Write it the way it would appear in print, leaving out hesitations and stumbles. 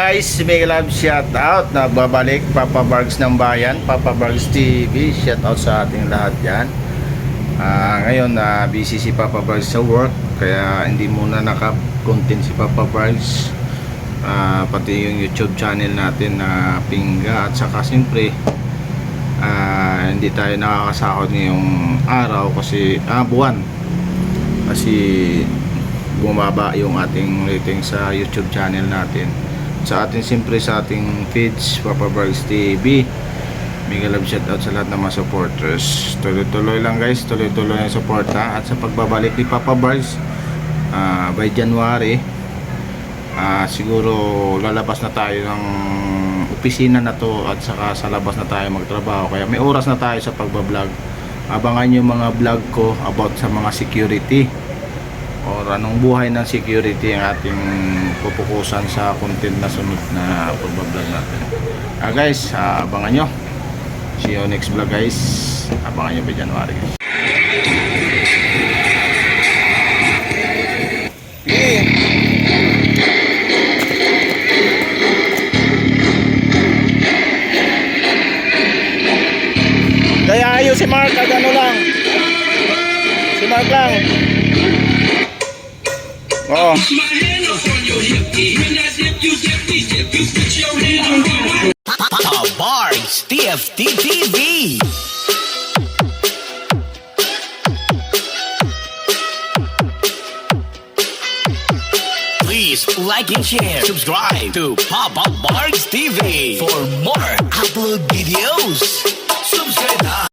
Guys, may love shout out na babalik Papa Bargs ng Bayan, Papa Bargs TV. Shout out sa ating lahat yan. Ngayon busy si Papa Bargs sa work, kaya hindi muna naka-content si Papa Bargs. Pati yung YouTube channel natin na Pingga, at saka siyempre hindi tayo nakakasahod ngayong araw kasi buwan, kasi bumaba yung ating rating sa YouTube channel natin. Sa atin siyempre sa ating feeds Papa Bargs TV, mega love shout out sa lahat ng mga supporters. Tuloy-tuloy lang guys, tuloy-tuloy ang suporta. At sa pagbabalik ni Papa Bargs by January, siguro lalabas na tayo ng opisina na to, at saka sa labas na tayo magtrabaho, kaya may oras na tayo sa pagbablog. Abangan yung mga vlog ko about sa mga security or anong buhay ng security ang ating pupukusan sa content na sunod na pagbablog natin. Guys, abangan nyo. See you next vlog guys. Abangan nyo by January guys. Kaya ayos si Mark, ano lang. Si Mark lang. Oo. Papa Bargs TFT TV. Please like and share. Subscribe to Papa Bargs TV for more upload videos. Subscribe na.